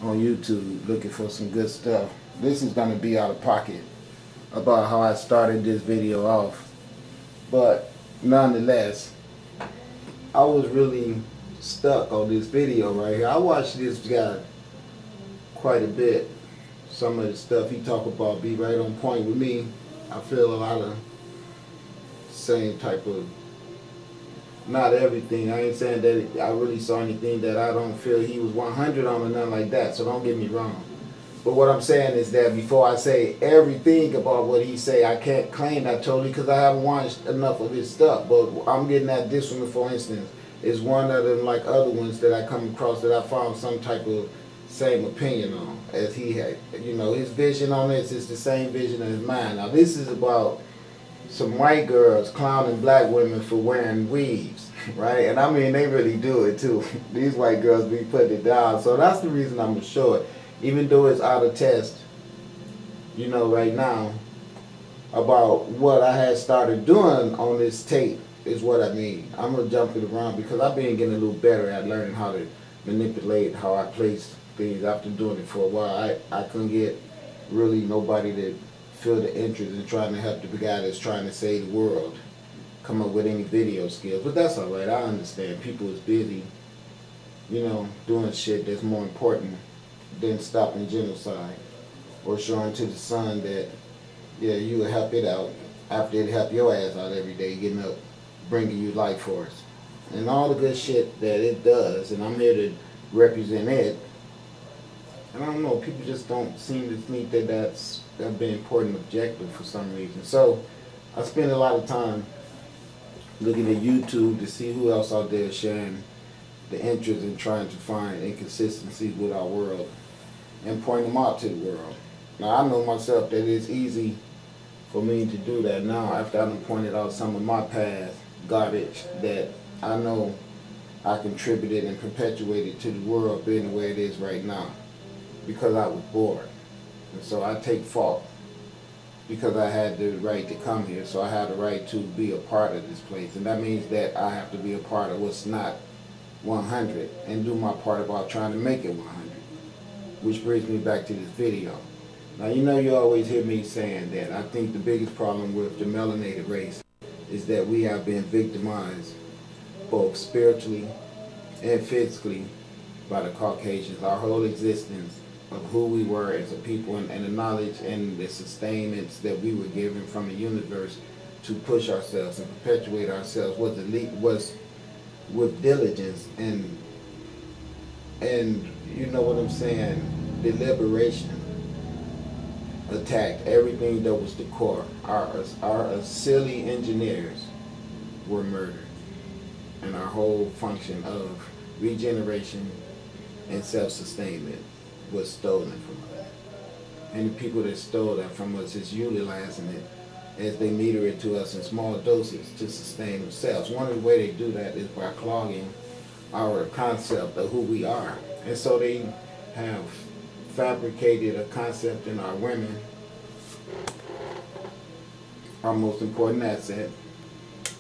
on YouTube looking for some good stuff. This is going to be out of pocket about how I started this video off. But nonetheless, I was really stuck on this video right here. I watched this guy quite a bit. Some of the stuff he talk about be right on point with me. I feel a lot of same type of, not everything. I ain't saying that I really saw anything that I don't feel he was 100 on or nothing like that, so don't get me wrong. But what I'm saying is that before I say everything about what he say, I can't claim that totally because I haven't watched enough of his stuff. But I'm getting at this one, for instance, is one of them like other ones that I come across that I found some type of same opinion on as he had. You know, his vision on this is the same vision as mine. Now this is about some white girls clowning black women for wearing weaves, right? And I mean, they really do it too. These white girls be putting it down. So that's the reason I'm gonna show it. Even though it's out of test, you know, right now, about what I had started doing on this tape is what I mean. I'm gonna jump it around because I've been getting a little better at learning how to manipulate how I place things after doing it for a while. I couldn't get really nobody to feel the interest in trying to help the guy that's trying to save the world come up with any video skills. But that's alright. I understand people is busy, you know, doing shit that's more important than stopping genocide or showing to the sun that, yeah, you will help it out after it help your ass out every day, getting up, bringing you life force. And all the good shit that it does, and I'm here to represent it. And I don't know, people just don't seem to think that that's been an important objective for some reason. So I spend a lot of time looking at YouTube to see who else out there sharing the interest in trying to find inconsistencies with our world and point them out to the world. Now I know myself that it's easy for me to do that now after I've pointed out some of my past garbage that I know I contributed and perpetuated to the world being the way it is right now, because I was bored. And so I take fault because I had the right to come here, so I had the right to be a part of this place. And that means that I have to be a part of what's not 100 and do my part about trying to make it 100. Which brings me back to this video. Now, you know, you always hear me saying that I think the biggest problem with the melanated race is that we have been victimized both spiritually and physically by the Caucasians. Our whole existence of who we were as a people and the knowledge and the sustenance that we were given from the universe to push ourselves and perpetuate ourselves was with diligence and you know what I'm saying, deliberation attacked everything that was the core. Our silly engineers were murdered, and our whole function of regeneration and self-sustainment was stolen from us. And the people that stole that from us is utilizing it as they meter it to us in small doses to sustain themselves. One of the ways they do that is by clogging our concept of who we are. And so they have fabricated a concept in our women, our most important asset,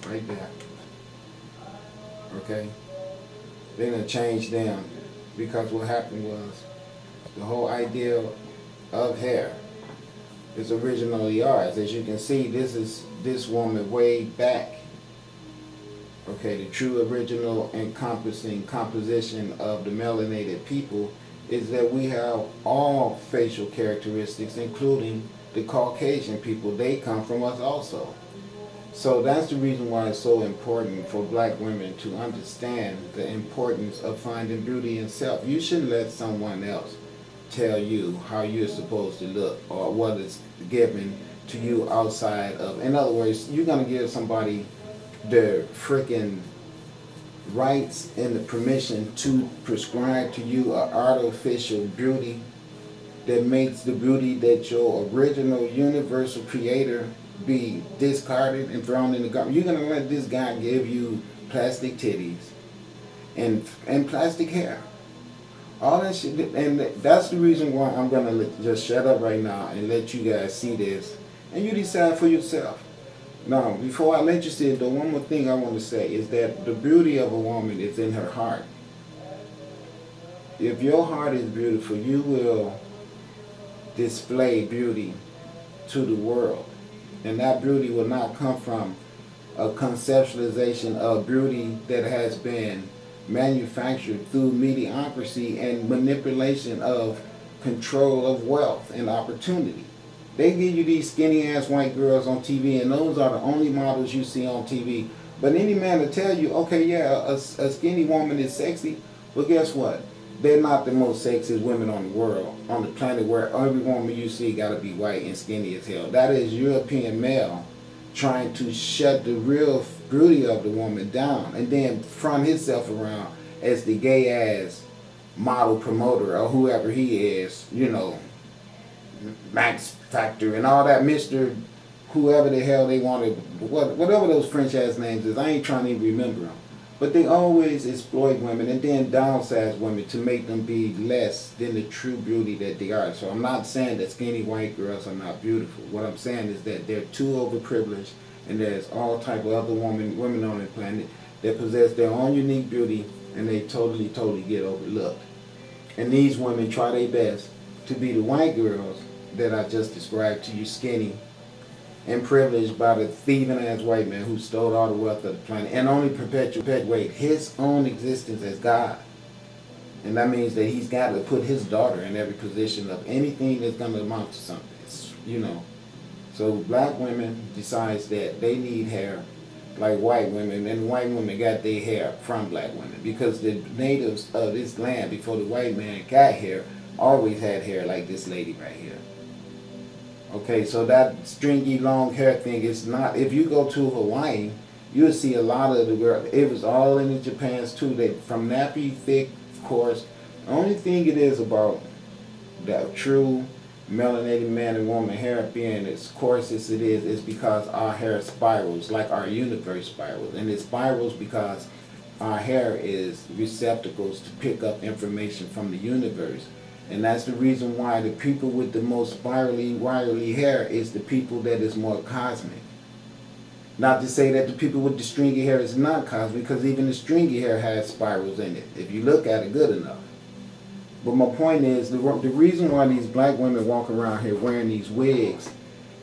right there. Okay? They're going to change them because what happened was the whole idea of hair is originally ours. As you can see, this is this woman way back. Okay, the true original encompassing composition of the melanated people is that we have all facial characteristics, including the Caucasian people. They come from us also. So that's the reason why it's so important for black women to understand the importance of finding beauty in self. You shouldn't let someone else tell you how you're supposed to look or what is given to you outside of. In other words, you're going to give somebody the freaking rights and the permission to prescribe to you an artificial beauty that makes the beauty that your original universal creator be discarded and thrown in the garbage. You're going to let this guy give you plastic titties and plastic hair. All that shit. And that's the reason why I'm going to just shut up right now and let you guys see this. And you decide for yourself. Now, before I let you see it, though, one more thing I want to say is that the beauty of a woman is in her heart. If your heart is beautiful, you will display beauty to the world. And that beauty will not come from a conceptualization of beauty that has been manufactured through mediocrity and manipulation of control of wealth and opportunity. They give you these skinny ass white girls on TV, and those are the only models you see on TV. But any man will tell you, okay, yeah, a skinny woman is sexy. Well, guess what? They're not the most sexiest women on the world, on the planet, where every woman you see got to be white and skinny as hell. That is European male trying to shut the real beauty of the woman down, and then front himself around as the gay ass model promoter or whoever he is, you know, Max Factor and all that, Mr. whoever the hell they wanted, whatever those French ass names is. I ain't trying to even remember them. But they always exploit women and then downsize women to make them be less than the true beauty that they are. So I'm not saying that skinny white girls are not beautiful. What I'm saying is that they're too overprivileged, and there's all type of other women on the planet that possess their own unique beauty, and they totally get overlooked. And these women try their best to be the white girls that I just described to you, skinny and privileged by the thieving ass white man who stole all the wealth of the planet and only perpetuate his own existence as God. And that means that he's got to put his daughter in every position of anything that's going to amount to something. It's, you know. So black women decides that they need hair like white women, and white women got their hair from black women, because the natives of this land before the white man got here always had hair like this lady right here. Okay, so that stringy long hair thing is not, if you go to Hawaii, you'll see a lot of the girls, it was all in the Japans too, they from nappy, thick, coarse. The only thing it is about the true melanated man and woman hair being as coarse as it is because our hair spirals like our universe spirals, and it spirals because our hair is receptacles to pick up information from the universe. And that's the reason why the people with the most spirally, wiry hair is the people that is more cosmic. Not to say that the people with the stringy hair is not cosmic, because even the stringy hair has spirals in it, if you look at it good enough. But my point is, the reason why these black women walk around here wearing these wigs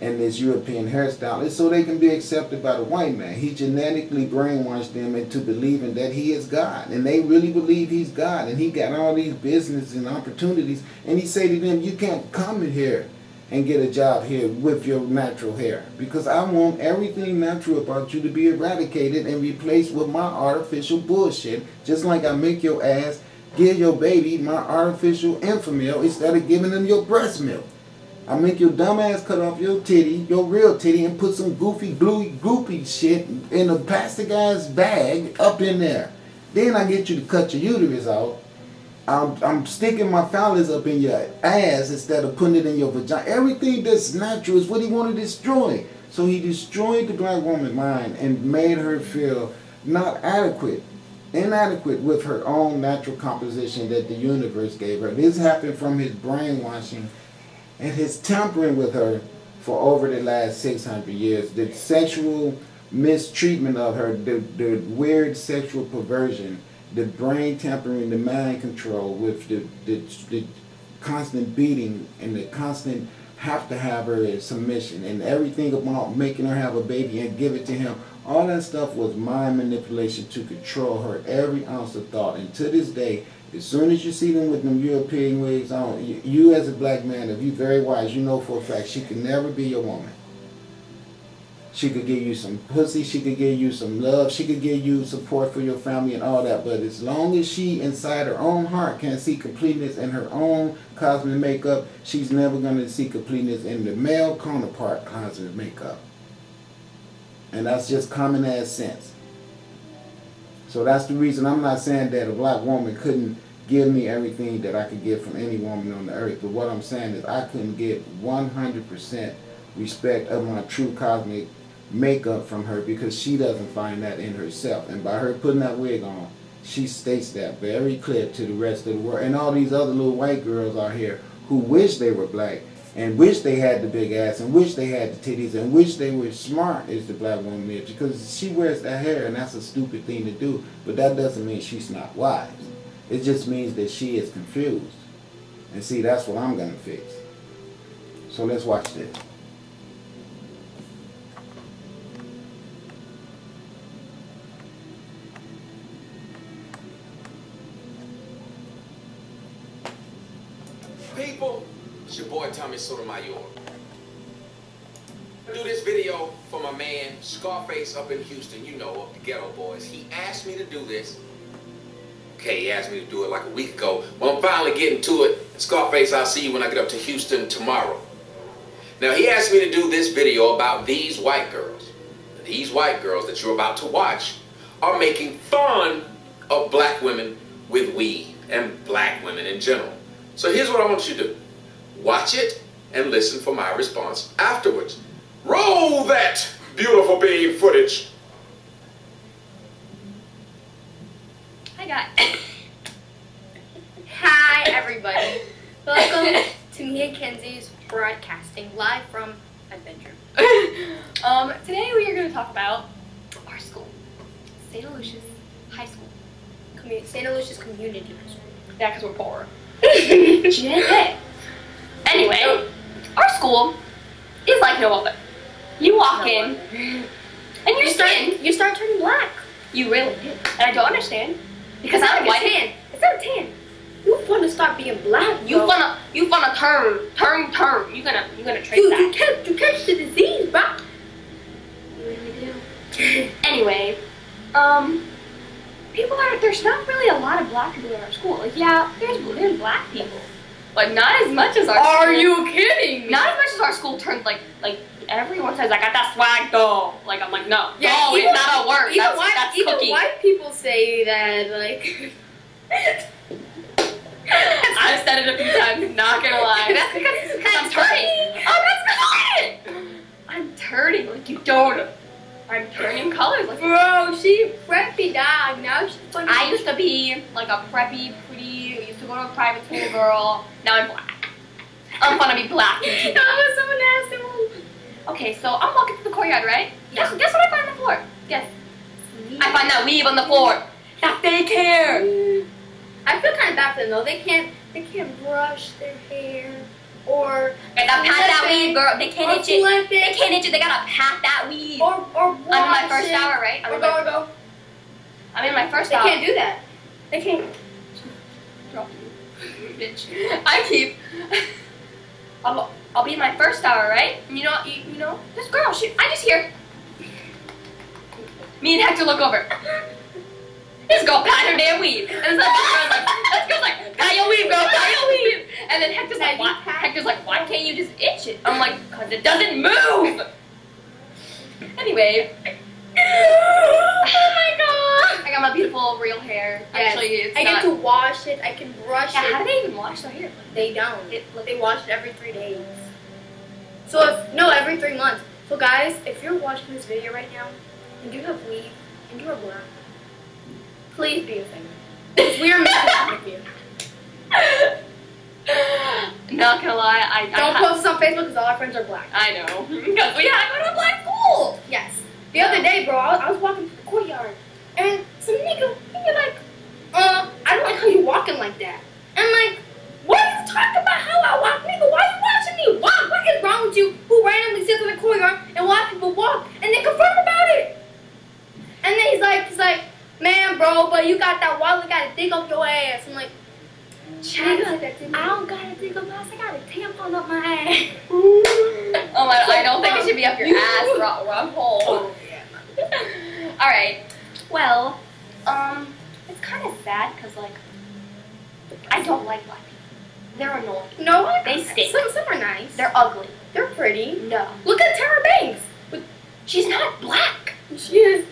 and this European hairstyle is so they can be accepted by the white man. He genetically brainwashed them into believing that he is God, and they really believe he's God, and he got all these business and opportunities, and he say to them, you can't come in here and get a job here with your natural hair, because I want everything natural about you to be eradicated and replaced with my artificial bullshit, just like I make your ass give your baby my artificial infant instead of giving them your breast milk. I make your dumb ass cut off your titty, your real titty, and put some goofy, gluey, goopy shit in a plastic ass bag up in there. Then I get you to cut your uterus out. I'm sticking my phallus up in your ass instead of putting it in your vagina. Everything that's natural is what he wanted to destroy. So he destroyed the black woman's mind and made her feel not adequate, inadequate with her own natural composition that the universe gave her. This happened from his brainwashing and his tampering with her for over the last 600 years. The sexual mistreatment of her, the weird sexual perversion, the brain tampering, the mind control with the constant beating and the constant have to have her in submission and everything about making her have a baby and give it to him. All that stuff was mind manipulation to control her every ounce of thought. And to this day, as soon as you see them with them European wigs on, you as a black man, if you're very wise, you know for a fact she could never be your woman. She could give you some pussy, she could give you some love, she could give you support for your family and all that, but as long as she inside her own heart can't see completeness in her own cosmic makeup, she's never going to see completeness in the male counterpart cosmic makeup. And that's just common ass sense. So that's the reason I'm not saying that a black woman couldn't give me everything that I could get from any woman on the earth. But what I'm saying is I couldn't get 100% respect of my true cosmic makeup from her, because she doesn't find that in herself. And by her putting that wig on, she states that very clear to the rest of the world. And all these other little white girls out here who wish they were black and wish they had the big ass and wish they had the titties and wish they were smart as the black woman is, because she wears that hair and that's a stupid thing to do, but that doesn't mean she's not wise. It just means that she is confused. And see, that's what I'm going to fix. So let's watch this. People, it's your boy Tommy Sotomayor. I do this video for my man Scarface up in Houston, you know, up the Ghetto Boys. He asked me to do this. Okay, he asked me to do it like a week ago. Well, I'm finally getting to it. Scarface, I'll see you when I get up to Houston tomorrow. Now, he asked me to do this video about these white girls. These white girls that you're about to watch are making fun of black women with weed and black women in general. So here's what I want you to do. Watch it and listen for my response afterwards. Roll that beautiful babe footage. Hi guys. Hi everybody. Welcome to me and Kenzie's broadcasting live from Adventure. Today we are going to talk about our school, St. Lucia's High School, St. Lucia's Community High School. Yeah, because we're poor. Anyway, our school is like no other. You walk in, and you start turning black. You really do. And I don't understand. Because I'm white. It's not a tan. You wanna start being black. You wanna turn. You gonna trace that. You catch the disease, bro. You really do. Anyway, there's not really a lot of black people in our school. Like, yeah, there's black people, but not as much as our school. Are you kidding me? Not as much as our school turns like everyone says, I got that swag though. Like, I'm like, no. Yeah, no, it's not a word. That's even cookie. White people say that, like. I've said it a few times, not gonna lie. That's because I'm turning. Oh, that's not it. I'm turning like you don't. I'm turning colors like. Bro, she preppy dog. Now she's funny. I used to be like a preppy, pretty. Used to go to a private school girl. Now I'm black. I'm gonna be black. That was so nasty. Okay, so I'm walking through the courtyard, right? Yeah. Guess what I find on the floor? Guess. I find that weave on the floor. That fake hair. I feel kind of bad for them though. They can't brush their hair or. They gotta pat that weave, girl. They can't itch it. They can't itch it. They gotta pat that weave. Or wash I'm in my first hour, right? I'm in my first hour. They can't do that. They can't. Drop you, bitch. I'll be in my first hour, right? And you know, this girl, I just hear. Me and Hector look over. This girl pat her damn weave. And this girl's like, pat your weave, girl, pat your weave. And then Hector's like, what? Hector's like, why can't you just itch it? I'm like, because it doesn't move. Anyway. Oh my god. I got my beautiful real hair. Yes. Actually, it's I get to wash it. I can brush it. How do they even wash their hair? They don't. They wash it every 3 days. So every 3 months. So guys, if you're watching this video right now, and you have weave, and you are black, please be a fan. Because we are making fun of you. Not gonna lie, don't post this on Facebook because all our friends are black. I know. Because we had to go to a black school. Yes. The other day, bro, I was walking through the courtyard, and some nigga like, I don't like how you walking like that. And like, what are you talking about how I walk, nigga? Why are you watching me walk? What is wrong with you? Who randomly sits in the courtyard and watch people walk, and they confirm about it? And then he's like, man, bro, but you got that wallet, gotta dig up your ass. I'm like, nigga, I don't gotta dig up my ass, I got a tampon up my ass. Oh my, I don't think it should be up your ass, wrong hole. Oh, yeah. Alright, well, it's kind of sad because, like, I don't like black people. They're annoying. No, they stink. Some are nice. They're ugly. They're pretty. No. Look at Tara Banks. She's not black. She is.